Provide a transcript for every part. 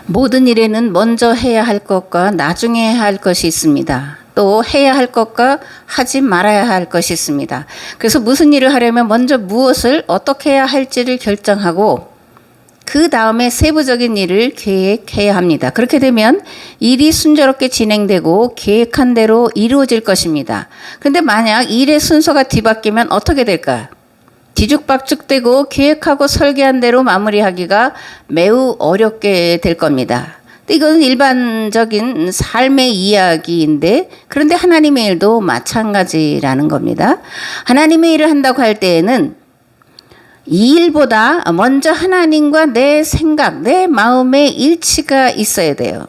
모든 일에는 먼저 해야 할 것과 나중에 해야 할 것이 있습니다. 또 해야 할 것과 하지 말아야 할 것이 있습니다. 그래서 무슨 일을 하려면 먼저 무엇을 어떻게 해야 할지를 결정하고 그 다음에 세부적인 일을 계획해야 합니다. 그렇게 되면 일이 순조롭게 진행되고 계획한 대로 이루어질 것입니다. 그런데 만약 일의 순서가 뒤바뀌면 어떻게 될까요? 뒤죽박죽되고 계획하고 설계한 대로 마무리하기가 매우 어렵게 될 겁니다. 이건 일반적인 삶의 이야기인데 그런데 하나님의 일도 마찬가지라는 겁니다. 하나님의 일을 한다고 할 때에는 이 일보다 먼저 하나님과 내 생각, 내 마음의 일치가 있어야 돼요.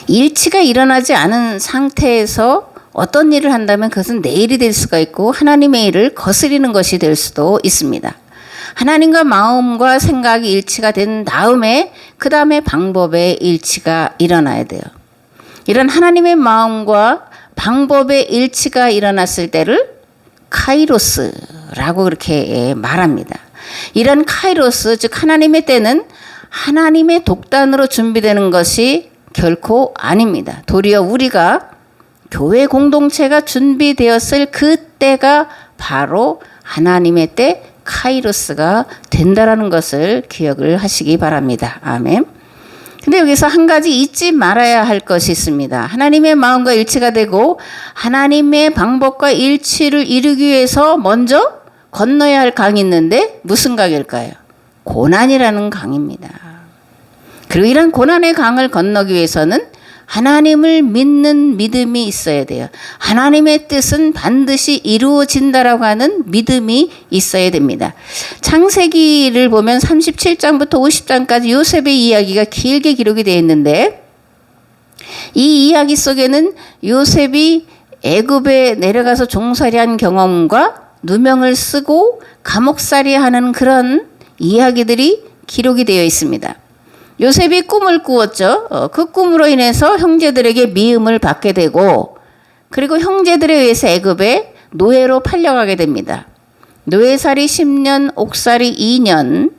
일치가 일어나지 않은 상태에서 어떤 일을 한다면 그것은 내 일이 될 수가 있고 하나님의 일을 거스리는 것이 될 수도 있습니다. 하나님과 마음과 생각이 일치가 된 다음에 그 다음에 방법의 일치가 일어나야 돼요. 이런 하나님의 마음과 방법의 일치가 일어났을 때를 카이로스라고 그렇게 말합니다. 이런 카이로스, 즉 하나님의 때는 하나님의 독단으로 준비되는 것이 결코 아닙니다. 도리어 우리가 교회 공동체가 준비되었을 그 때가 바로 하나님의 때 카이로스가 된다라는 것을 기억을 하시기 바랍니다. 아멘. 근데 여기서 한 가지 잊지 말아야 할 것이 있습니다. 하나님의 마음과 일치가 되고 하나님의 방법과 일치를 이루기 위해서 먼저 건너야 할 강이 있는데 무슨 강일까요? 고난이라는 강입니다. 그리고 이런 고난의 강을 건너기 위해서는 하나님을 믿는 믿음이 있어야 돼요. 하나님의 뜻은 반드시 이루어진다라고 하는 믿음이 있어야 됩니다. 창세기를 보면 37장부터 50장까지 요셉의 이야기가 길게 기록이 되어 있는데 이 이야기 속에는 요셉이 애굽에 내려가서 종살이한 경험과 누명을 쓰고 감옥살이 하는 그런 이야기들이 기록이 되어 있습니다. 요셉이 꿈을 꾸었죠. 그 꿈으로 인해서 형제들에게 미움을 받게 되고 그리고 형제들에 의해서 애굽에 노예로 팔려가게 됩니다. 노예살이 10년, 옥살이 2년,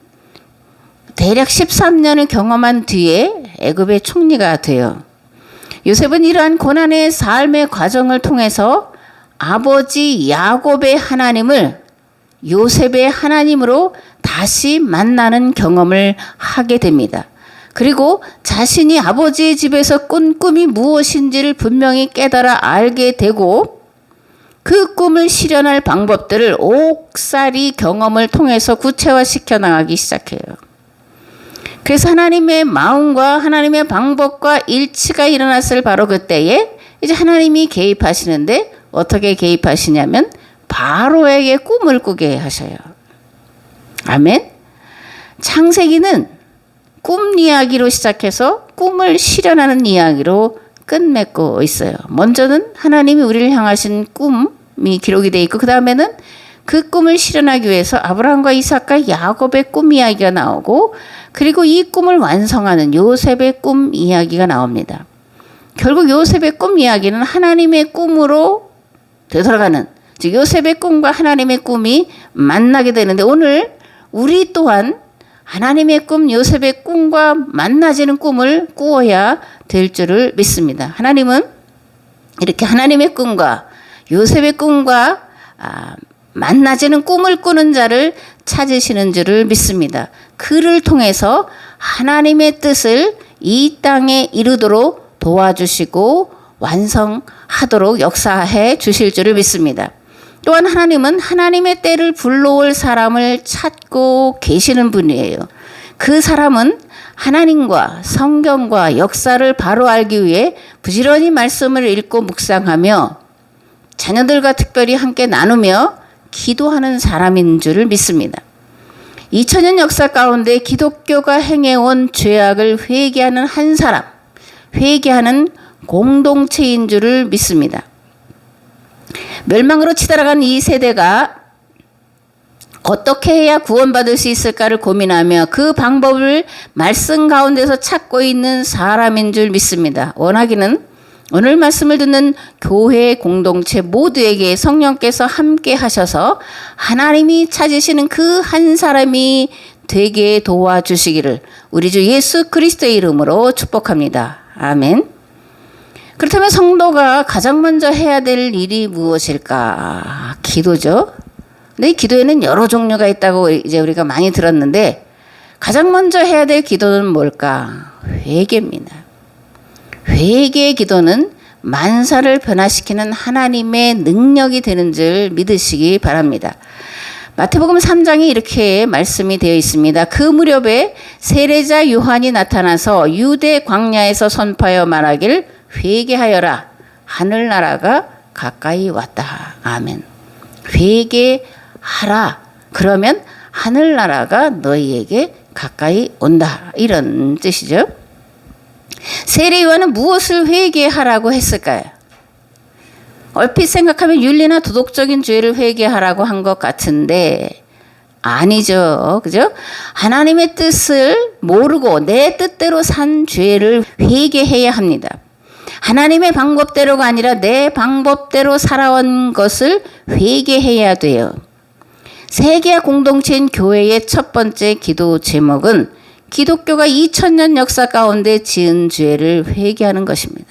대략 13년을 경험한 뒤에 애굽의 총리가 돼요. 요셉은 이러한 고난의 삶의 과정을 통해서 아버지 야곱의 하나님을 요셉의 하나님으로 다시 만나는 경험을 하게 됩니다. 그리고 자신이 아버지의 집에서 꾼 꿈이 무엇인지를 분명히 깨달아 알게 되고 그 꿈을 실현할 방법들을 옥살이 경험을 통해서 구체화시켜 나가기 시작해요. 그래서 하나님의 마음과 하나님의 방법과 일치가 일어났을 바로 그때에 이제 하나님이 개입하시는데 어떻게 개입하시냐면 바로에게 꿈을 꾸게 하셔요. 아멘. 창세기는 꿈 이야기로 시작해서 꿈을 실현하는 이야기로 끝맺고 있어요. 먼저는 하나님이 우리를 향하신 꿈이 기록이 되어 있고 그 다음에는 그 꿈을 실현하기 위해서 아브라함과 이삭과 야곱의 꿈 이야기가 나오고 그리고 이 꿈을 완성하는 요셉의 꿈 이야기가 나옵니다. 결국 요셉의 꿈 이야기는 하나님의 꿈으로 되돌아가는 즉 요셉의 꿈과 하나님의 꿈이 만나게 되는데 오늘 우리 또한 하나님의 꿈, 요셉의 꿈과 만나지는 꿈을 꾸어야 될 줄을 믿습니다. 하나님은 이렇게 하나님의 꿈과 요셉의 꿈과 만나지는 꿈을 꾸는 자를 찾으시는 줄을 믿습니다. 그를 통해서 하나님의 뜻을 이 땅에 이루도록 도와주시고 완성하도록 역사해 주실 줄을 믿습니다. 또한 하나님은 하나님의 때를 불러올 사람을 찾고 계시는 분이에요. 그 사람은 하나님과 성경과 역사를 바로 알기 위해 부지런히 말씀을 읽고 묵상하며 자녀들과 특별히 함께 나누며 기도하는 사람인 줄을 믿습니다. 2000년 역사 가운데 기독교가 행해온 죄악을 회개하는 한 사람, 회개하는 공동체인 줄을 믿습니다. 멸망으로 치달아간 이 세대가 어떻게 해야 구원받을 수 있을까를 고민하며 그 방법을 말씀 가운데서 찾고 있는 사람인 줄 믿습니다. 원하기는 오늘 말씀을 듣는 교회 공동체 모두에게 성령께서 함께 하셔서 하나님이 찾으시는 그 한 사람이 되게 도와주시기를 우리 주 예수 그리스도의 이름으로 축복합니다. 아멘. 그렇다면 성도가 가장 먼저 해야 될 일이 무엇일까? 기도죠. 근데 이 기도에는 여러 종류가 있다고 이제 우리가 많이 들었는데 가장 먼저 해야 될 기도는 뭘까? 회개입니다. 회개의 기도는 만사를 변화시키는 하나님의 능력이 되는 줄 믿으시기 바랍니다. 마태복음 3장에 이렇게 말씀이 되어 있습니다. 그 무렵에 세례자 요한이 나타나서 유대 광야에서 선포하여 말하길 회개하여라. 하늘나라가 가까이 왔다. 아멘. 회개하라. 그러면 하늘나라가 너희에게 가까이 온다. 이런 뜻이죠. 세례 요한은 무엇을 회개하라고 했을까요? 얼핏 생각하면 윤리나 도덕적인 죄를 회개하라고 한 것 같은데 아니죠. 그죠? 하나님의 뜻을 모르고 내 뜻대로 산 죄를 회개해야 합니다. 하나님의 방법대로가 아니라 내 방법대로 살아온 것을 회개해야 돼요. 세계화 공동체인 교회의 첫 번째 기도 제목은 기독교가 2000년 역사 가운데 지은 죄를 회개하는 것입니다.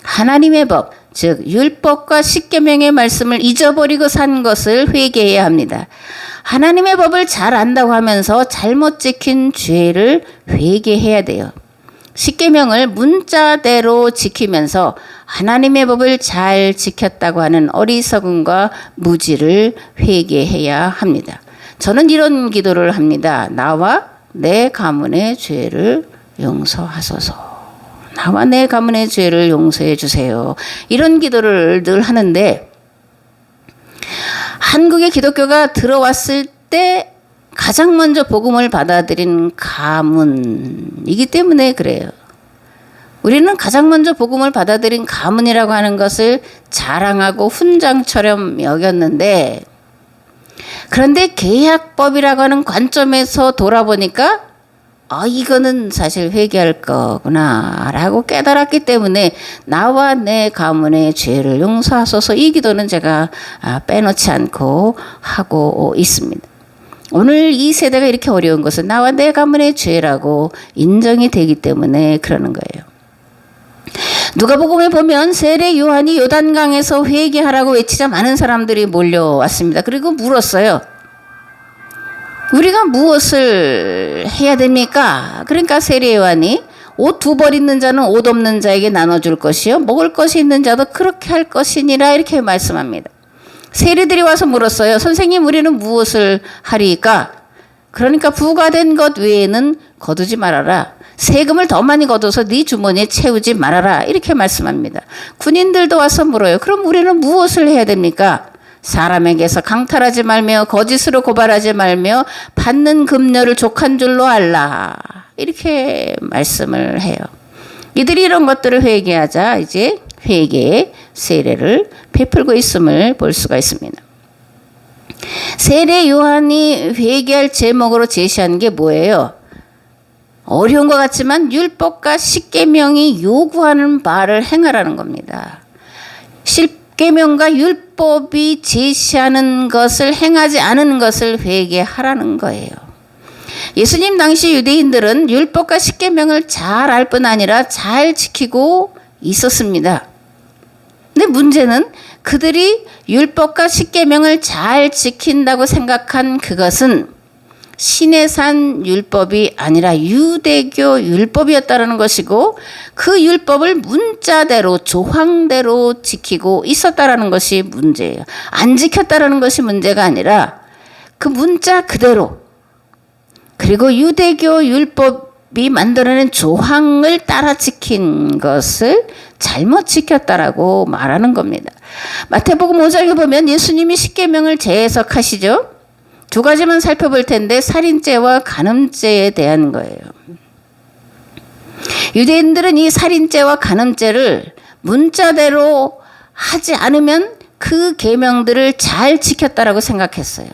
하나님의 법, 즉 율법과 십계명의 말씀을 잊어버리고 산 것을 회개해야 합니다. 하나님의 법을 잘 안다고 하면서 잘못 지킨 죄를 회개해야 돼요. 십계명을 문자대로 지키면서 하나님의 법을 잘 지켰다고 하는 어리석음과 무지를 회개해야 합니다. 저는 이런 기도를 합니다. 나와 내 가문의 죄를 용서하소서. 나와 내 가문의 죄를 용서해 주세요. 이런 기도를 늘 하는데 한국의 기독교가 들어왔을 때 가장 먼저 복음을 받아들인 가문이기 때문에 그래요. 우리는 가장 먼저 복음을 받아들인 가문이라고 하는 것을 자랑하고 훈장처럼 여겼는데 그런데 계약법이라고 하는 관점에서 돌아보니까 이거는 사실 회개할 거구나 라고 깨달았기 때문에 나와 내 가문의 죄를 용서하소서 이 기도는 제가 빼놓지 않고 하고 있습니다. 오늘 이 세대가 이렇게 어려운 것은 나와 내 가문의 죄라고 인정이 되기 때문에 그러는 거예요. 누가복음에 보면 세례 요한이 요단강에서 회개하라고 외치자 많은 사람들이 몰려왔습니다. 그리고 물었어요. 우리가 무엇을 해야 됩니까? 그러니까 세례 요한이 옷 2벌 있는 자는 옷 없는 자에게 나눠줄 것이요 먹을 것이 있는 자도 그렇게 할 것이니라 이렇게 말씀합니다. 세리들이 와서 물었어요. 선생님 우리는 무엇을 하리까? 그러니까 부과된 것 외에는 거두지 말아라. 세금을 더 많이 걷어서 네 주머니에 채우지 말아라. 이렇게 말씀합니다. 군인들도 와서 물어요. 그럼 우리는 무엇을 해야 됩니까? 사람에게서 강탈하지 말며 거짓으로 고발하지 말며 받는 금료를 족한 줄로 알라. 이렇게 말씀을 해요. 이들이 이런 것들을 회개하자 이제 회개의 세례를 베풀고 있음을 볼 수가 있습니다. 세례 요한이 회개할 제목으로 제시한 게 뭐예요? 어려운 것 같지만 율법과 십계명이 요구하는 바를 행하라는 겁니다. 십계명과 율법이 제시하는 것을 행하지 않은 것을 회개하라는 거예요. 예수님 당시 유대인들은 율법과 십계명을 잘 알 뿐 아니라 잘 지키고 있었습니다. 근데 문제는 그들이 율법과 십계명을 잘 지킨다고 생각한 그것은 시내산 율법이 아니라 유대교 율법이었다는 것이고 그 율법을 문자대로 조항대로 지키고 있었다는 것이 문제예요. 안 지켰다는 것이 문제가 아니라 그 문자 그대로 그리고 유대교 율법이 만들어낸 조항을 따라 지킨 것을 잘못 지켰다라고 말하는 겁니다. 마태복음 5장에 보면 예수님이 십계명을 재해석하시죠. 2가지만 살펴볼 텐데 살인죄와 간음죄에 대한 거예요. 유대인들은 이 살인죄와 간음죄를 문자대로 하지 않으면 그 계명들을 잘 지켰다라고 생각했어요.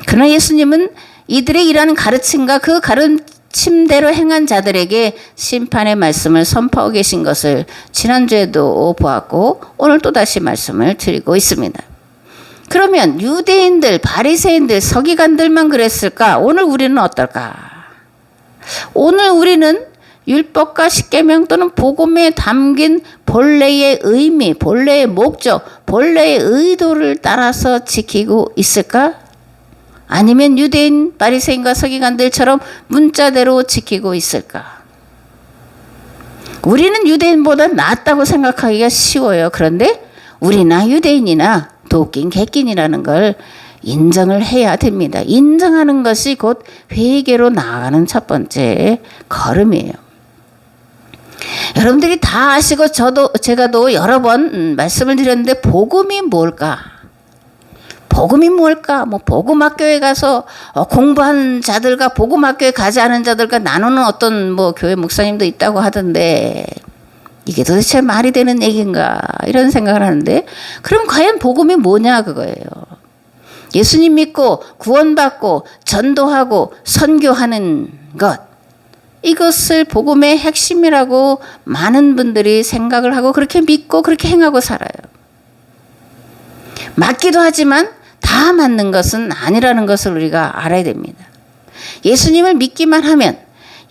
그러나 예수님은 이들의 이러한 가르침과 그 가르침대로 행한 자들에게 심판의 말씀을 선포하고 계신 것을 지난주에도 보았고 오늘 또다시 말씀을 드리고 있습니다. 그러면 유대인들, 바리새인들, 서기관들만 그랬을까? 오늘 우리는 어떨까? 오늘 우리는 율법과 십계명 또는 복음에 담긴 본래의 의미, 본래의 목적, 본래의 의도를 따라서 지키고 있을까? 아니면 유대인, 바리새인과 서기관들처럼 문자대로 지키고 있을까? 우리는 유대인보다 낫다고 생각하기가 쉬워요. 그런데 우리나 유대인이나 도끼인 객긴이라는 걸 인정을 해야 됩니다. 인정하는 것이 곧 회개로 나아가는 첫 번째 걸음이에요. 여러분들이 다 아시고 제가 여러 번 말씀을 드렸는데 복음이 뭘까? 복음이 뭘까? 복음학교에 가서 공부한 자들과 복음학교에 가지 않은 자들과 나누는 어떤 교회 목사님도 있다고 하던데 이게 도대체 말이 되는 얘기인가? 이런 생각을 하는데 그럼 과연 복음이 뭐냐 그거예요. 예수님 믿고 구원받고 전도하고 선교하는 것, 이것을 복음의 핵심이라고 많은 분들이 생각을 하고 그렇게 믿고 그렇게 행하고 살아요. 맞기도 하지만 다 맞는 것은 아니라는 것을 우리가 알아야 됩니다. 예수님을 믿기만 하면,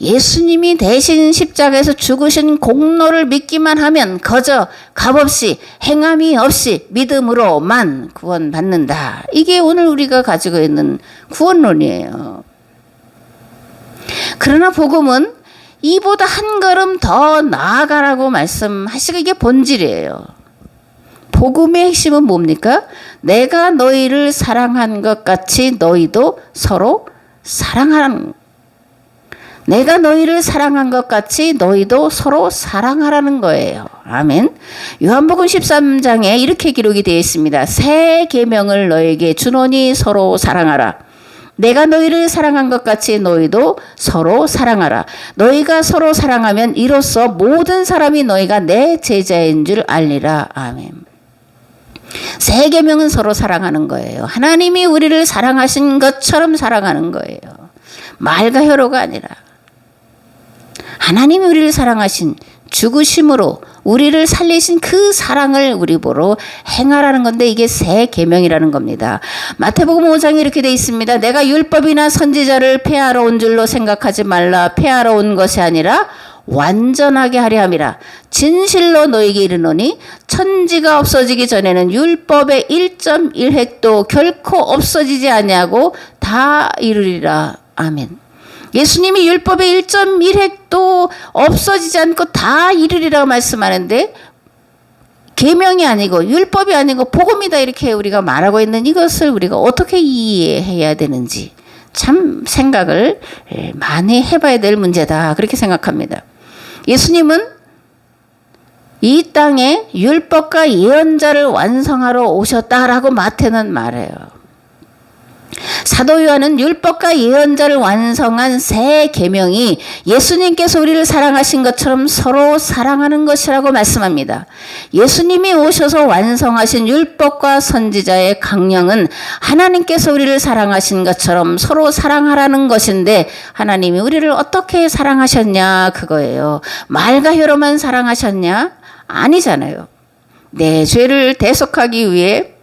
예수님이 대신 십자가에서 죽으신 공로를 믿기만 하면 거저 값없이 행함이 없이 믿음으로만 구원받는다. 이게 오늘 우리가 가지고 있는 구원론이에요. 그러나 복음은 이보다 한 걸음 더 나아가라고 말씀하시고 이게 본질이에요. 복음의 핵심은 뭡니까? 내가 너희를 사랑한 것 같이 너희도 서로 사랑하라는, 내가 너희를 사랑한 것 같이 너희도 서로 사랑하라는 거예요. 아멘. 요한복음 13장에 이렇게 기록이 되어 있습니다. 새 계명을 너에게 주노니 서로 사랑하라. 내가 너희를 사랑한 것 같이 너희도 서로 사랑하라. 너희가 서로 사랑하면 이로써 모든 사람이 너희가 내 제자인 줄 알리라. 아멘. 새 계명은 서로 사랑하는 거예요. 하나님이 우리를 사랑하신 것처럼 사랑하는 거예요. 말과 혀로가 아니라 하나님이 우리를 사랑하신 죽으심으로 우리를 살리신 그 사랑을 우리 보러 행하라는 건데 이게 새 계명이라는 겁니다. 마태복음 5장에 이렇게 되어 있습니다. 내가 율법이나 선지자를 폐하러 온 줄로 생각하지 말라. 폐하러 온 것이 아니라 완전하게 하려 함이라. 진실로 너에게 이르노니 천지가 없어지기 전에는 율법의 1.1획도 결코 없어지지 아니하고 다 이루리라. 아멘. 예수님이 율법의 1.1획도 없어지지 않고 다 이루리라고 말씀하는데 계명이 아니고 율법이 아니고 복음이다 이렇게 우리가 말하고 있는 이것을 우리가 어떻게 이해해야 되는지 참 생각을 많이 해봐야 될 문제다 그렇게 생각합니다. 예수님은 이 땅에 율법과 예언자를 완성하러 오셨다라고 마태는 말해요. 사도 요한은 율법과 예언자를 완성한 새 계명이 예수님께서 우리를 사랑하신 것처럼 서로 사랑하는 것이라고 말씀합니다. 예수님이 오셔서 완성하신 율법과 선지자의 강령은 하나님께서 우리를 사랑하신 것처럼 서로 사랑하라는 것인데 하나님이 우리를 어떻게 사랑하셨냐 그거예요. 말과 혀로만 사랑하셨냐? 아니잖아요. 내 죄를 대속하기 위해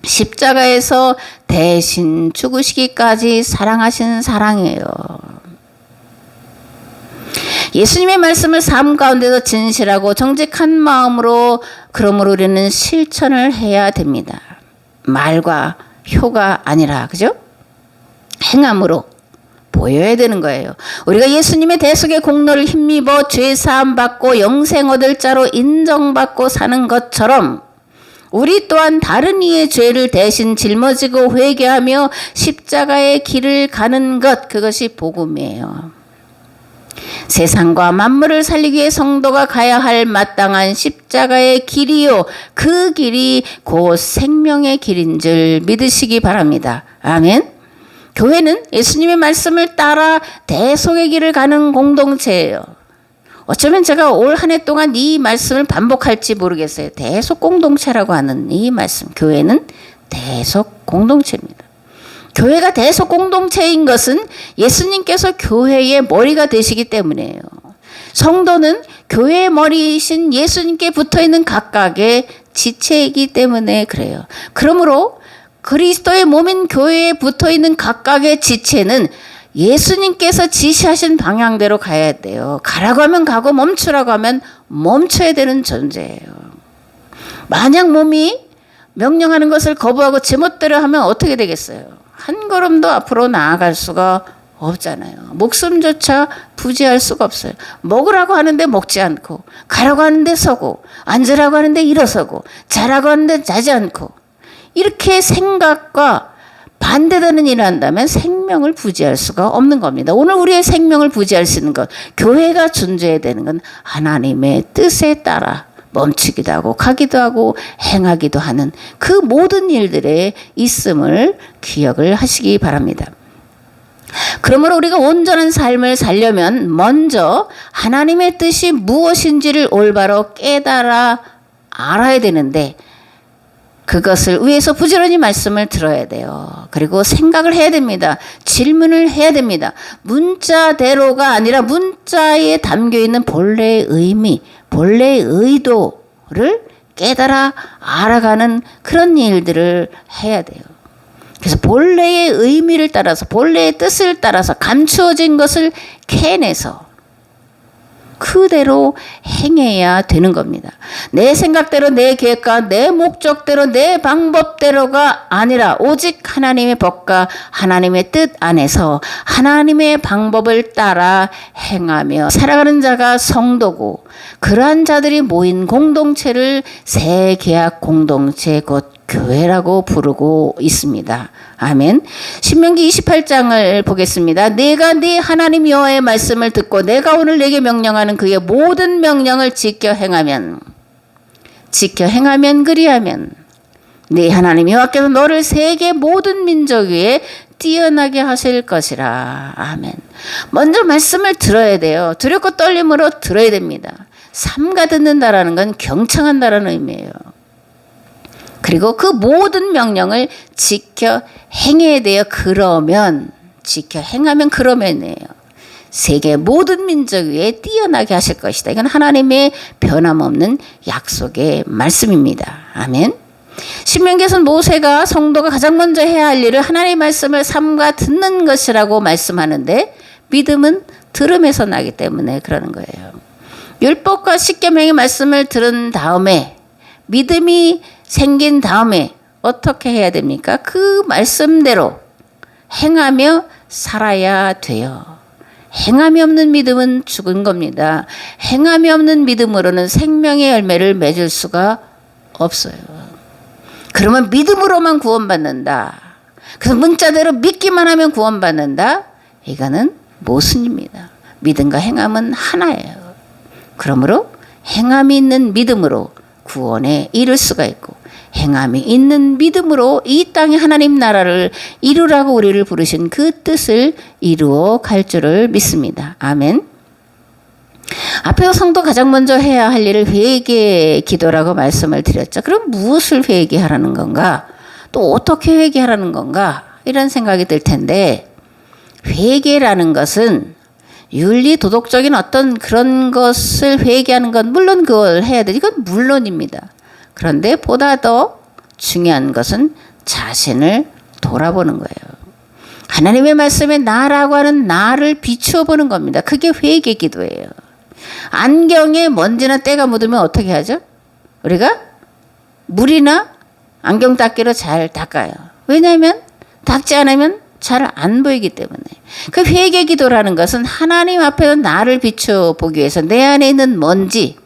십자가에서 대신 죽으시기까지 사랑하신 사랑이에요. 예수님의 말씀을 삶 가운데서 진실하고 정직한 마음으로 그러므로 우리는 실천을 해야 됩니다. 말과 혀가 아니라 그죠? 행함으로 보여야 되는 거예요. 우리가 예수님의 대속의 공로를 힘입어 죄사함 받고 영생 얻을 자로 인정받고 사는 것처럼 우리 또한 다른 이의 죄를 대신 짊어지고 회개하며 십자가의 길을 가는 것, 그것이 복음이에요. 세상과 만물을 살리기 위해 성도가 가야 할 마땅한 십자가의 길이요, 그 길이 곧 생명의 길인 줄 믿으시기 바랍니다. 아멘. 교회는 예수님의 말씀을 따라 대속의 길을 가는 공동체예요. 어쩌면 제가 올 한 해 동안 이 말씀을 반복할지 모르겠어요. 대속 공동체라고 하는 이 말씀. 교회는 대속 공동체입니다. 교회가 대속 공동체인 것은 예수님께서 교회의 머리가 되시기 때문이에요. 성도는 교회의 머리이신 예수님께 붙어있는 각각의 지체이기 때문에 그래요. 그러므로 그리스도의 몸인 교회에 붙어있는 각각의 지체는 예수님께서 지시하신 방향대로 가야 돼요. 가라고 하면 가고 멈추라고 하면 멈춰야 되는 존재예요. 만약 몸이 명령하는 것을 거부하고 제멋대로 하면 어떻게 되겠어요? 한 걸음도 앞으로 나아갈 수가 없잖아요. 목숨조차 부지할 수가 없어요. 먹으라고 하는데 먹지 않고, 가라고 하는데 서고, 앉으라고 하는데 일어서고, 자라고 하는데 자지 않고, 이렇게 생각과 반대되는 일을 한다면 생명을 부지할 수가 없는 겁니다. 오늘 우리의 생명을 부지할 수 있는 것, 교회가 존재해야 되는 건 하나님의 뜻에 따라 멈추기도 하고 가기도 하고 행하기도 하는 그 모든 일들에 있음을 기억을 하시기 바랍니다. 그러므로 우리가 온전한 삶을 살려면 먼저 하나님의 뜻이 무엇인지를 올바로 깨달아 알아야 되는데, 그것을 위해서 부지런히 말씀을 들어야 돼요. 그리고 생각을 해야 됩니다. 질문을 해야 됩니다. 문자대로가 아니라 문자에 담겨있는 본래의 의미, 본래의 의도를 깨달아 알아가는 그런 일들을 해야 돼요. 그래서 본래의 의미를 따라서, 본래의 뜻을 따라서 감추어진 것을 캐내서 그대로 행해야 되는 겁니다. 내 생각대로, 내 계획과 내 목적대로, 내 방법대로가 아니라 오직 하나님의 법과 하나님의 뜻 안에서 하나님의 방법을 따라 행하며 살아가는 자가 성도고, 그러한 자들이 모인 공동체를 새 계약 공동체 곧 교회라고 부르고 있습니다. 아멘. 신명기 28장을 보겠습니다. 내가 네 하나님 여호와의 말씀을 듣고 내가 오늘 내게 명령하는 그의 모든 명령을 지켜 행하면 그리하면 네 하나님 여호와께서 너를 세계 모든 민족 위에 뛰어나게 하실 것이라. 아멘. 먼저 말씀을 들어야 돼요. 두렵고 떨림으로 들어야 됩니다. 삼가 듣는다라는 건 경청한다라는 의미예요. 그리고 그 모든 명령을 지켜 행해야 돼요. 지켜 행하면 그러면이에요. 세계 모든 민족 위에 뛰어나게 하실 것이다. 이건 하나님의 변함없는 약속의 말씀입니다. 아멘. 신명기에서는 모세가 성도가 가장 먼저 해야 할 일을 하나님의 말씀을 삼가 듣는 것이라고 말씀하는데, 믿음은 들음에서 나기 때문에 그러는 거예요. 율법과 십계명의 말씀을 들은 다음에, 믿음이 생긴 다음에 어떻게 해야 됩니까? 그 말씀대로 행하며 살아야 돼요. 행함이 없는 믿음은 죽은 겁니다. 행함이 없는 믿음으로는 생명의 열매를 맺을 수가 없어요. 그러면 믿음으로만 구원받는다. 그래서 문자대로 믿기만 하면 구원받는다. 이거는 모순입니다. 믿음과 행함은 하나예요. 그러므로 행함이 있는 믿음으로 구원에 이를 수가 있고, 행함이 있는 믿음으로 이 땅에 하나님 나라를 이루라고 우리를 부르신 그 뜻을 이루어 갈 줄을 믿습니다. 아멘. 앞에서 성도 가장 먼저 해야 할 일을 회개 기도라고 말씀을 드렸죠. 그럼 무엇을 회개하라는 건가? 또 어떻게 회개하라는 건가? 이런 생각이 들 텐데, 회개라는 것은 윤리 도덕적인 어떤 그런 것을 회개하는 건 물론 그걸 해야 되지. 이건 물론입니다. 그런데 보다 더 중요한 것은 자신을 돌아보는 거예요. 하나님의 말씀에 나라고 하는 나를 비추어 보는 겁니다. 그게 회개 기도예요. 안경에 먼지나 때가 묻으면 어떻게 하죠? 우리가 물이나 안경 닦기로 잘 닦아요. 왜냐하면 닦지 않으면 잘 안 보이기 때문에. 그 회개 기도라는 것은 하나님 앞에서 나를 비추어 보기 위해서 내 안에 있는 먼지,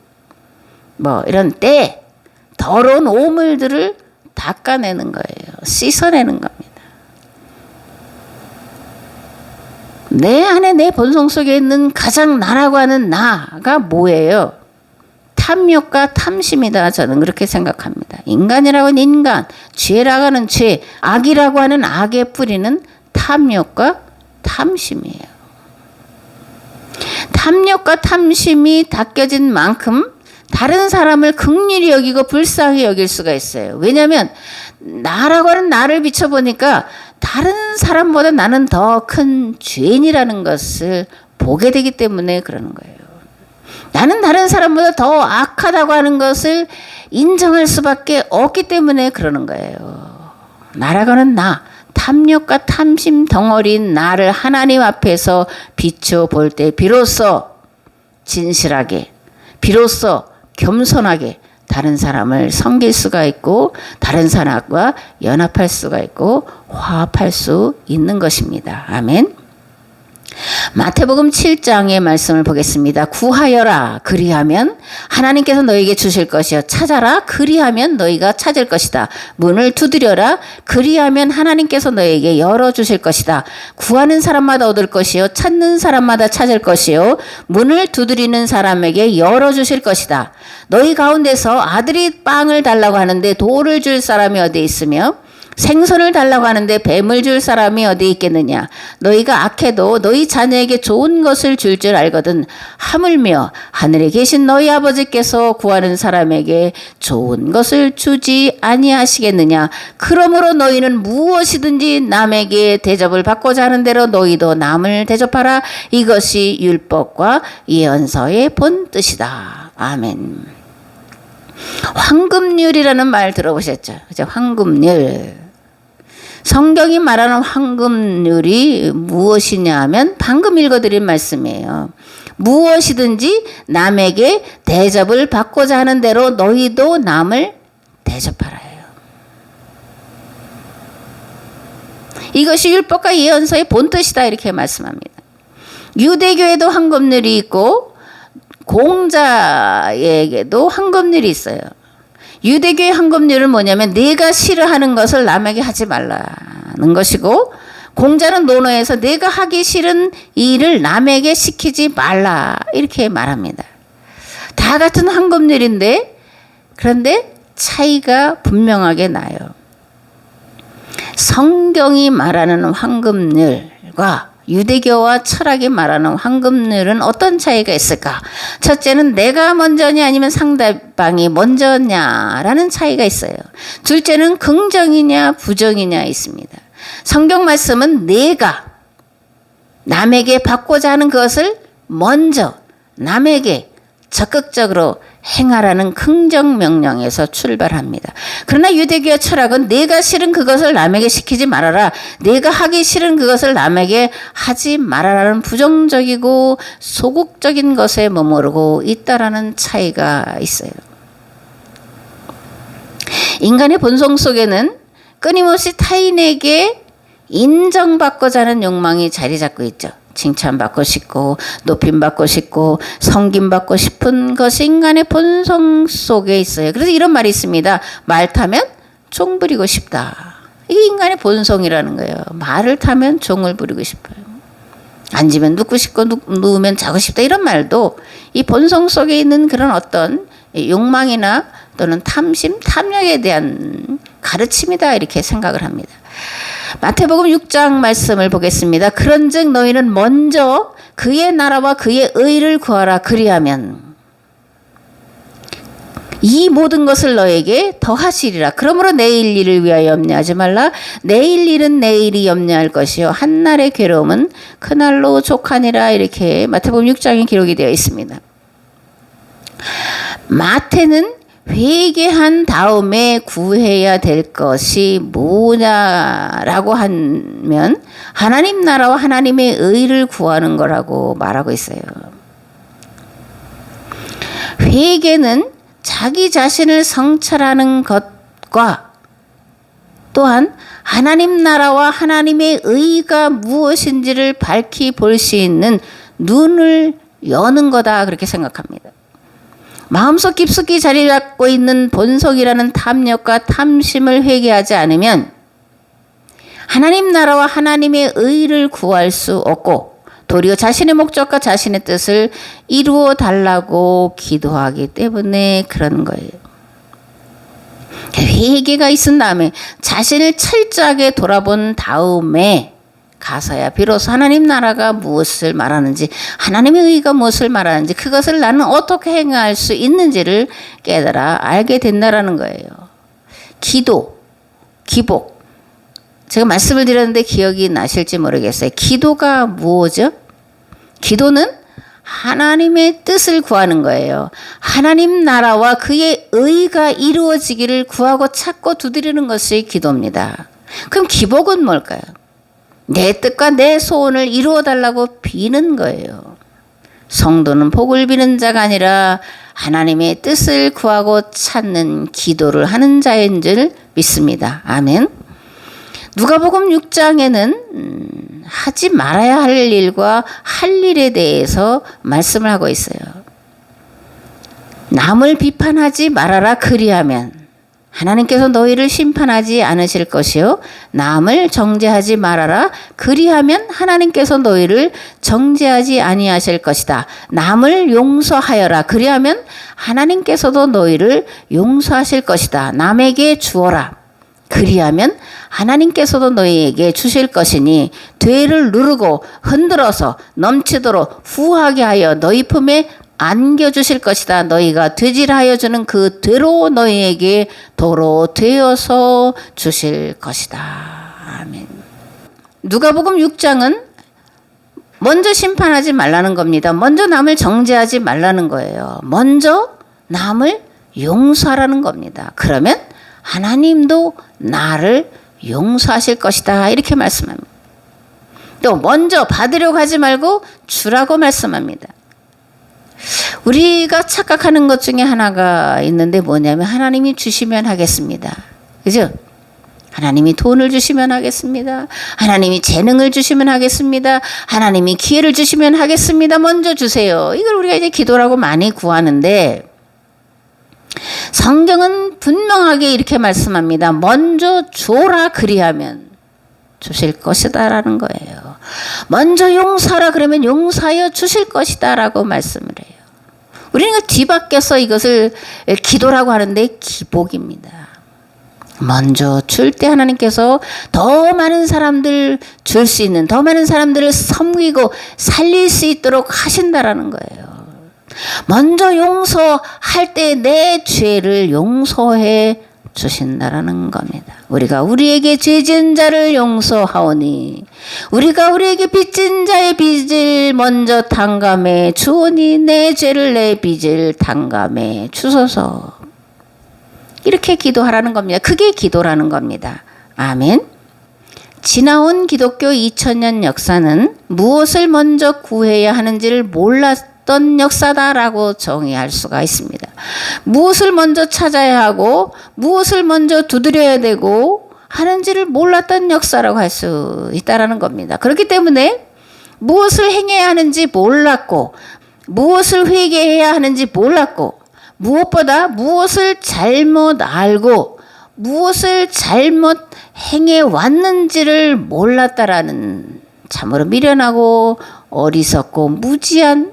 이런 때, 더러운 오물들을 닦아내는 거예요. 씻어내는 겁니다. 내 안에, 내 본성 속에 있는 가장 나라고 하는 나가 뭐예요? 탐욕과 탐심이다. 저는 그렇게 생각합니다. 인간이라고 하는 인간, 죄라고 하는 죄, 악이라고 하는 악의 뿌리는 탐욕과 탐심이에요. 탐욕과 탐심이 닦여진 만큼 다른 사람을 긍휼히 여기고 불쌍히 여길 수가 있어요. 왜냐하면 나라고 하는 나를 비춰보니까 다른 사람보다 나는 더 큰 죄인이라는 것을 보게 되기 때문에 그러는 거예요. 나는 다른 사람보다 더 악하다고 하는 것을 인정할 수밖에 없기 때문에 그러는 거예요. 날아가는 나, 탐욕과 탐심 덩어리인 나를 하나님 앞에서 비춰볼 때 비로소 진실하게, 비로소 겸손하게 다른 사람을 섬길 수가 있고 다른 사람과 연합할 수가 있고 화합할 수 있는 것입니다. 아멘. 마태복음 7장의 말씀을 보겠습니다. 구하여라 그리하면 하나님께서 너에게 주실 것이요 찾아라 그리하면 너희가 찾을 것이다. 문을 두드려라 그리하면 하나님께서 너에게 열어주실 것이다. 구하는 사람마다 얻을 것이요 찾는 사람마다 찾을 것이요 문을 두드리는 사람에게 열어주실 것이다. 너희 가운데서 아들이 빵을 달라고 하는데 돌을 줄 사람이 어디 있으며 생선을 달라고 하는데 뱀을 줄 사람이 어디 있겠느냐. 너희가 악해도 너희 자녀에게 좋은 것을 줄 줄 알거든. 하물며 하늘에 계신 너희 아버지께서 구하는 사람에게 좋은 것을 주지 아니하시겠느냐. 그러므로 너희는 무엇이든지 남에게 대접을 받고자 하는 대로 너희도 남을 대접하라. 이것이 율법과 예언서의 본 뜻이다. 아멘. 황금률이라는 말 들어보셨죠? 그죠? 황금률. 성경이 말하는 황금률이 무엇이냐 하면 방금 읽어드린 말씀이에요. 무엇이든지 남에게 대접을 받고자 하는 대로 너희도 남을 대접하라 해요. 이것이 율법과 예언서의 본뜻이다 이렇게 말씀합니다. 유대교에도 황금률이 있고 공자에게도 황금률이 있어요. 유대교의 황금률은 뭐냐면 내가 싫어하는 것을 남에게 하지 말라는 것이고 공자는 논어에서 내가 하기 싫은 일을 남에게 시키지 말라 이렇게 말합니다. 다 같은 황금률인데 그런데 차이가 분명하게 나요. 성경이 말하는 황금률과 유대교와 철학이 말하는 황금률은 어떤 차이가 있을까? 첫째는 내가 먼저냐 아니면 상대방이 먼저냐라는 차이가 있어요. 둘째는 긍정이냐 부정이냐 있습니다. 성경 말씀은 내가 남에게 받고자 하는 그것을 먼저 남에게 적극적으로 행하라는 긍정 명령에서 출발합니다. 그러나 유대교의 철학은 내가 싫은 그것을 남에게 시키지 말아라. 내가 하기 싫은 그것을 남에게 하지 말아라는 부정적이고 소극적인 것에 머무르고 있다라는 차이가 있어요. 인간의 본성 속에는 끊임없이 타인에게 인정받고자 하는 욕망이 자리 잡고 있죠. 칭찬받고 싶고 높임받고 싶고 섬김받고 싶은 것이 인간의 본성 속에 있어요. 그래서 이런 말이 있습니다. 말 타면 종 부리고 싶다. 이게 인간의 본성이라는 거예요. 말을 타면 종을 부리고 싶어요. 앉으면 눕고 싶고 누우면 자고 싶다. 이런 말도 이 본성 속에 있는 그런 어떤 욕망이나 또는 탐심, 탐욕에 대한 가르침이다 이렇게 생각을 합니다. 마태복음 6장 말씀을 보겠습니다. 그런즉 너희는 먼저 그의 나라와 그의 의를 구하라. 그리하면 이 모든 것을 너에게 더하시리라. 그러므로 내일 일을 위하여 염려하지 말라. 내일 일은 내일이 염려할 것이요 한날의 괴로움은 그날로 족하니라. 이렇게 마태복음 6장에 기록이 되어 있습니다. 마태는 회개한 다음에 구해야 될 것이 뭐냐라고 하면 하나님 나라와 하나님의 의를 구하는 거라고 말하고 있어요. 회개는 자기 자신을 성찰하는 것과 또한 하나님 나라와 하나님의 의가 무엇인지를 밝히 볼 수 있는 눈을 여는 거다 그렇게 생각합니다. 마음속 깊숙이 자리 잡고 있는 본성이라는 탐욕과 탐심을 회개하지 않으면 하나님 나라와 하나님의 의를 구할 수 없고 도리어 자신의 목적과 자신의 뜻을 이루어 달라고 기도하기 때문에 그런 거예요. 회개가 있은 다음에 자신을 철저하게 돌아본 다음에 가서야 비로소 하나님 나라가 무엇을 말하는지 하나님의 의가 무엇을 말하는지 그것을 나는 어떻게 행할 수 있는지를 깨달아 알게 된다라는 거예요. 기도, 기복. 제가 말씀을 드렸는데 기억이 나실지 모르겠어요. 기도가 무엇이죠? 기도는 하나님의 뜻을 구하는 거예요. 하나님 나라와 그의 의가 이루어지기를 구하고 찾고 두드리는 것이 기도입니다. 그럼 기복은 뭘까요? 내 뜻과 내 소원을 이루어 달라고 비는 거예요. 성도는 복을 비는 자가 아니라 하나님의 뜻을 구하고 찾는 기도를 하는 자인 줄 믿습니다. 아멘. 누가복음 6장에는 하지 말아야 할 일과 할 일에 대해서 말씀을 하고 있어요. 남을 비판하지 말아라. 그리하면 하나님께서 너희를 심판하지 않으실 것이요 남을 정죄하지 말아라. 그리하면 하나님께서 너희를 정죄하지 아니하실 것이다. 남을 용서하여라. 그리하면 하나님께서도 너희를 용서하실 것이다. 남에게 주어라. 그리하면 하나님께서도 너희에게 주실 것이니 되를 누르고 흔들어서 넘치도록 후하게 하여 너희 품에 안겨주실 것이다. 너희가 되질하여 주는 그 되로 너희에게 도로 되어서 주실 것이다. 아멘. 누가복음 6장은 먼저 심판하지 말라는 겁니다. 먼저 남을 정죄하지 말라는 거예요. 먼저 남을 용서하라는 겁니다. 그러면 하나님도 나를 용서하실 것이다. 이렇게 말씀합니다. 또 먼저 받으려고 하지 말고 주라고 말씀합니다. 우리가 착각하는 것 중에 하나가 있는데 뭐냐면 하나님이 주시면 하겠습니다. 그죠? 하나님이 돈을 주시면 하겠습니다. 하나님이 재능을 주시면 하겠습니다. 하나님이 기회를 주시면 하겠습니다. 먼저 주세요. 이걸 우리가 이제 기도라고 많이 구하는데 성경은 분명하게 이렇게 말씀합니다. 먼저 줘라. 그리하면 주실 것이다 라는 거예요. 먼저 용서하라. 그러면 용서하여 주실 것이다 라고 말씀을 해요. 우리는 뒤바뀌어서 이것을 기도라고 하는데 기복입니다. 먼저 줄 때 하나님께서 더 많은 사람들 줄 수 있는, 더 많은 사람들을 섬기고 살릴 수 있도록 하신다라는 거예요. 먼저 용서할 때 내 죄를 용서해 주신다라는 겁니다. 우리가 우리에게 죄 지은 자를 용서하오니 우리가 우리에게 빚진 자의 빚을 먼저 탕감해 주오니 내 죄를 내 빚을 탕감해 주소서. 이렇게 기도하라는 겁니다. 그게 기도라는 겁니다. 아멘. 지나온 기독교 2000년 역사는 무엇을 먼저 구해야 하는지를 몰랐던 역사다라고 정의할 수가 있습니다. 무엇을 먼저 찾아야 하고 무엇을 먼저 두드려야 되고 하는지를 몰랐던 역사라고 할 수 있다라는 겁니다. 그렇기 때문에 무엇을 행해야 하는지 몰랐고 무엇을 회개해야 하는지 몰랐고 무엇보다 무엇을 잘못 알고 무엇을 잘못 행해 왔는지를 몰랐다라는 참으로 미련하고 어리석고 무지한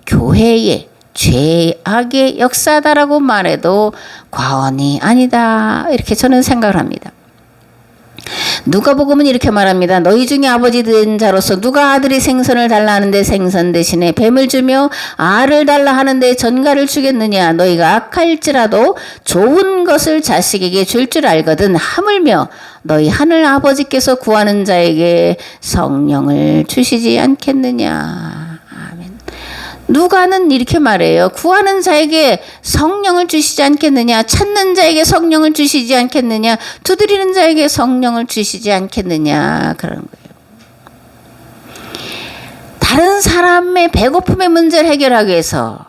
교회의 죄악의 역사다라고 말해도 과언이 아니다. 이렇게 저는 생각을 합니다. 누가복음은 이렇게 말합니다. 너희 중에 아버지 된 자로서 누가 아들이 생선을 달라 하는데 생선 대신에 뱀을 주며 알을 달라 하는데 전갈을 주겠느냐. 너희가 악할지라도 좋은 것을 자식에게 줄 줄 알거든. 하물며 너희 하늘 아버지께서 구하는 자에게 성령을 주시지 않겠느냐. 아멘. 누가는 이렇게 말해요. 구하는 자에게 성령을 주시지 않겠느냐. 찾는 자에게 성령을 주시지 않겠느냐. 두드리는 자에게 성령을 주시지 않겠느냐. 그런 거예요. 다른 사람의 배고픔의 문제를 해결하기 위해서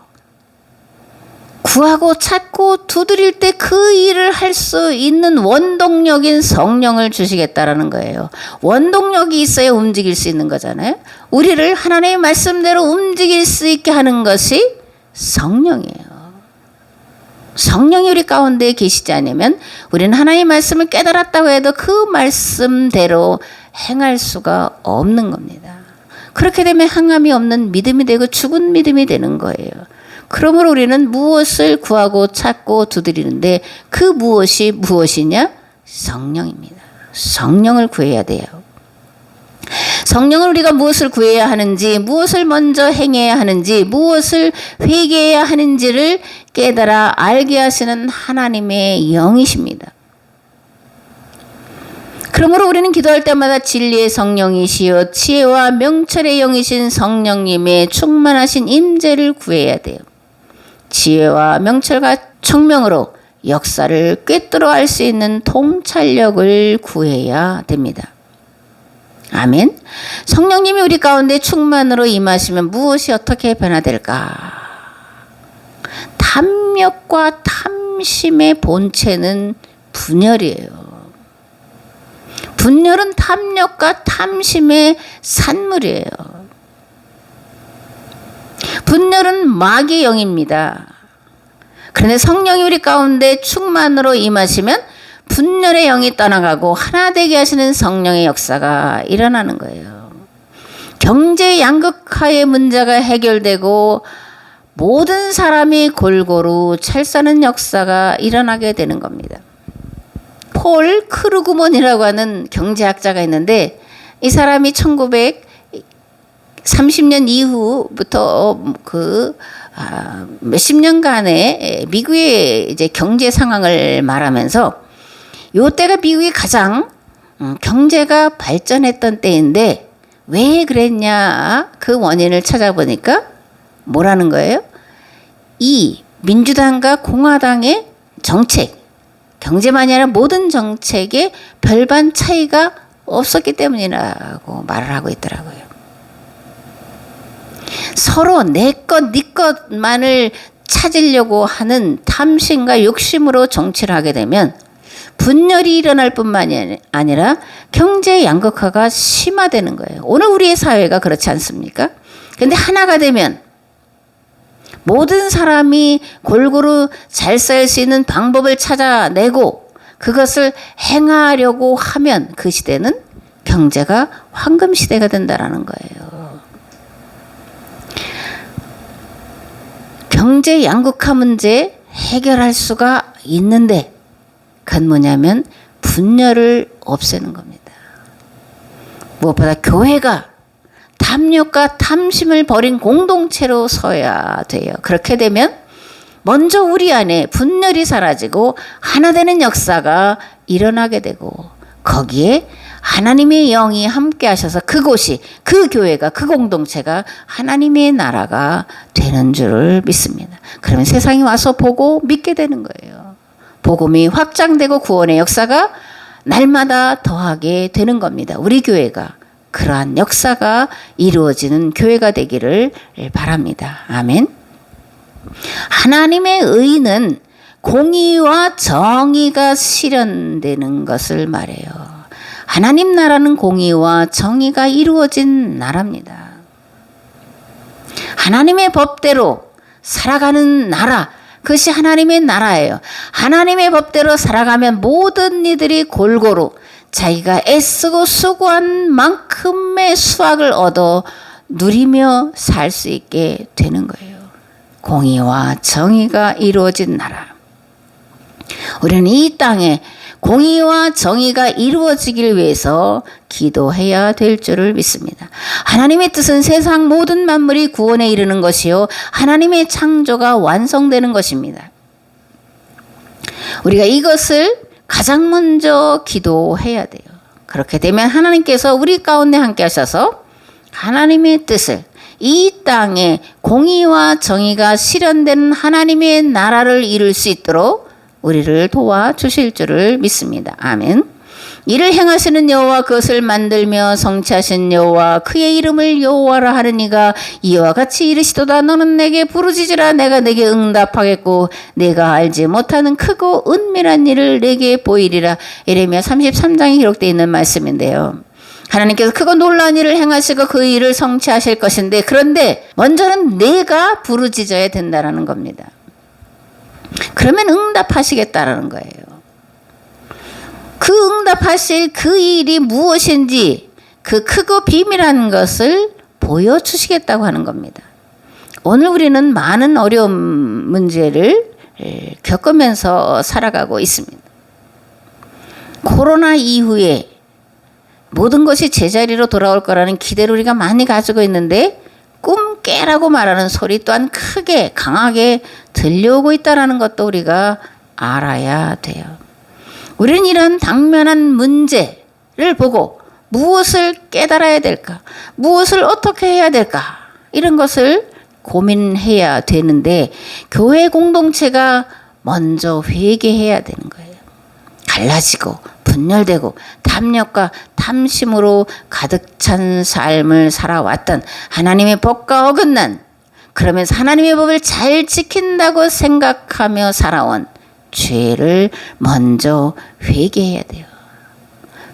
구하고 찾고 두드릴 때 그 일을 할 수 있는 원동력인 성령을 주시겠다라는 거예요. 원동력이 있어야 움직일 수 있는 거잖아요. 우리를 하나님의 말씀대로 움직일 수 있게 하는 것이 성령이에요. 성령이 우리 가운데 계시지 않으면 우리는 하나님의 말씀을 깨달았다고 해도 그 말씀대로 행할 수가 없는 겁니다. 그렇게 되면 항암이 없는 믿음이 되고 죽은 믿음이 되는 거예요. 그러므로 우리는 무엇을 구하고 찾고 두드리는데 그 무엇이 무엇이냐? 성령입니다. 성령을 구해야 돼요. 성령을 우리가 무엇을 구해야 하는지, 무엇을 먼저 행해야 하는지, 무엇을 회개해야 하는지를 깨달아 알게 하시는 하나님의 영이십니다. 그러므로 우리는 기도할 때마다 진리의 성령이시여 지혜와 명철의 영이신 성령님의 충만하신 임재를 구해야 돼요. 지혜와 명철과 청명으로 역사를 꿰뚫어 알 수 있는 통찰력을 구해야 됩니다. 아멘. 성령님이 우리 가운데 충만으로 임하시면 무엇이 어떻게 변화될까? 탐욕과 탐심의 본체는 분열이에요. 분열은 탐욕과 탐심의 산물이에요. 분열은 마귀의 영입니다. 그런데 성령이 우리 가운데 충만으로 임하시면 분열의 영이 떠나가고 하나 되게 하시는 성령의 역사가 일어나는 거예요. 경제 양극화의 문제가 해결되고 모든 사람이 골고루 찰사는 역사가 일어나게 되는 겁니다. 폴 크루그먼이라고 하는 경제학자가 있는데 이 사람이 1930년 이후부터 몇십 년간의 미국의 이제 경제 상황을 말하면서 요때가 미국이 가장 경제가 발전했던 때인데 왜 그랬냐 그 원인을 찾아보니까 뭐라는 거예요? 이 민주당과 공화당의 정책, 경제만이 아니라 모든 정책에 별반 차이가 없었기 때문이라고 말을 하고 있더라고요. 서로 내 것, 네 것만을 찾으려고 하는 탐심과 욕심으로 정치를 하게 되면 분열이 일어날 뿐만이 아니라 경제 양극화가 심화되는 거예요. 오늘 우리의 사회가 그렇지 않습니까? 그런데 하나가 되면 모든 사람이 골고루 잘 살 수 있는 방법을 찾아내고 그것을 행하려고 하면 그 시대는 경제가 황금 시대가 된다라는 거예요. 경제 양극화 문제 해결할 수가 있는데 그건 뭐냐면 분열을 없애는 겁니다. 무엇보다 교회가 탐욕과 탐심을 버린 공동체로 서야 돼요. 그렇게 되면 먼저 우리 안에 분열이 사라지고 하나 되는 역사가 일어나게 되고 거기에 하나님의 영이 함께 하셔서 그곳이 그 교회가 그 공동체가 하나님의 나라가 되는 줄을 믿습니다. 그러면 세상이 와서 보고 믿게 되는 거예요. 복음이 확장되고 구원의 역사가 날마다 더하게 되는 겁니다. 우리 교회가 그러한 역사가 이루어지는 교회가 되기를 바랍니다. 아멘. 하나님의 의는 공의와 정의가 실현되는 것을 말해요. 하나님 나라는 공의와 정의가 이루어진 나라입니다. 하나님의 법대로 살아가는 나라, 그것이 하나님의 나라예요. 하나님의 법대로 살아가면 모든 이들이 골고루 자기가 애쓰고 수고한 만큼의 수확을 얻어 누리며 살 수 있게 되는 거예요. 공의와 정의가 이루어진 나라. 우리는 이 땅에 공의와 정의가 이루어지길 위해서 기도해야 될 줄을 믿습니다. 하나님의 뜻은 세상 모든 만물이 구원에 이르는 것이요 하나님의 창조가 완성되는 것입니다. 우리가 이것을 가장 먼저 기도해야 돼요. 그렇게 되면 하나님께서 우리 가운데 함께 하셔서 하나님의 뜻을 이 땅에 공의와 정의가 실현되는 하나님의 나라를 이룰 수 있도록 우리를 도와주실 줄을 믿습니다. 아멘. 이를 행하시는 여호와 그것을 만들며 성취하신 여호와 그의 이름을 여호와라 하는 이가 이와 같이 이르시도다. 너는 내게 부르짖으라 내가 내게 응답하겠고 내가 알지 못하는 크고 은밀한 일을 내게 보이리라. 예레미야 33장에 기록되어 있는 말씀인데요. 하나님께서 크고 놀라운 일을 행하시고 그 일을 성취하실 것인데 그런데 먼저는 내가 부르짖어야 된다는 겁니다. 그러면 응답하시겠다라는 거예요. 그 응답하실 그 일이 무엇인지 그 크고 비밀한 것을 보여주시겠다고 하는 겁니다. 오늘 우리는 많은 어려운 문제를 겪으면서 살아가고 있습니다. 코로나 이후에 모든 것이 제자리로 돌아올 거라는 기대를 우리가 많이 가지고 있는데 꿈 깨라고 말하는 소리 또한 크게 강하게 들려오고 있다는 것도 우리가 알아야 돼요. 우리는 이런 당면한 문제를 보고 무엇을 깨달아야 될까? 무엇을 어떻게 해야 될까? 이런 것을 고민해야 되는데 교회 공동체가 먼저 회개해야 되는 거예요. 갈라지고 분열되고 탐욕과 탐심으로 가득 찬 삶을 살아왔던, 하나님의 법과 어긋난, 그러면서 하나님의 법을 잘 지킨다고 생각하며 살아온 죄를 먼저 회개해야 돼요.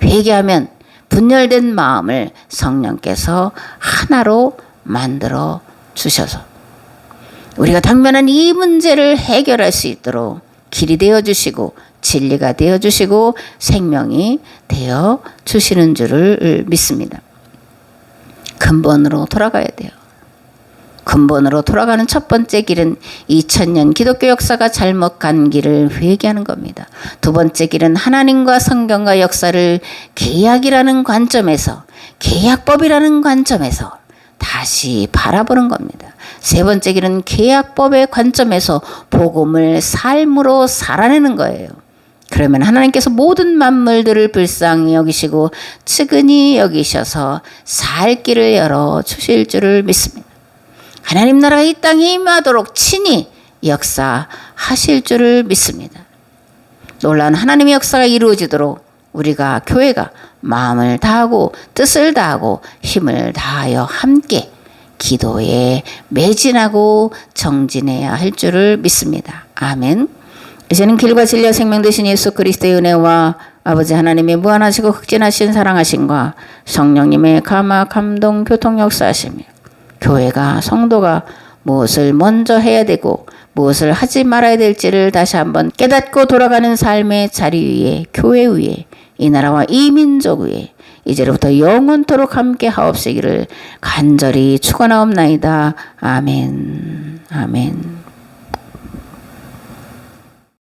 회개하면 분열된 마음을 성령께서 하나로 만들어 주셔서 우리가 당면한 이 문제를 해결할 수 있도록 길이 되어 주시고 진리가 되어 주시고 생명이 되어 주시는 줄을 믿습니다. 근본으로 돌아가야 돼요. 근본으로 돌아가는 첫 번째 길은 2000년 기독교 역사가 잘못 간 길을 회개하는 겁니다. 두 번째 길은 하나님과 성경과 역사를 계약이라는 관점에서, 계약법이라는 관점에서 다시 바라보는 겁니다. 세 번째 길은 계약법의 관점에서 복음을 삶으로 살아내는 거예요. 그러면 하나님께서 모든 만물들을 불쌍히 여기시고 측은히 여기셔서 살 길을 열어 주실 줄을 믿습니다. 하나님 나라가 이 땅에 임하도록 친히 역사하실 줄을 믿습니다. 놀라운 하나님의 역사가 이루어지도록 우리가, 교회가 마음을 다하고 뜻을 다하고 힘을 다하여 함께 기도에 매진하고 정진해야 할 줄을 믿습니다. 아멘. 이제는 길과 진리와 생명 되신 예수 그리스도의 은혜와 아버지 하나님의 무한하시고 극진하신 사랑하심과 성령님의 감화 감동 교통 역사하시며 교회가, 성도가 무엇을 먼저 해야 되고 무엇을 하지 말아야 될지를 다시 한번 깨닫고 돌아가는 삶의 자리 위에, 교회 위에, 이 나라와 이 민족 위에 이제로부터 영원토록 함께 하옵시기를 간절히 축원하옵나이다. 아멘. 아멘.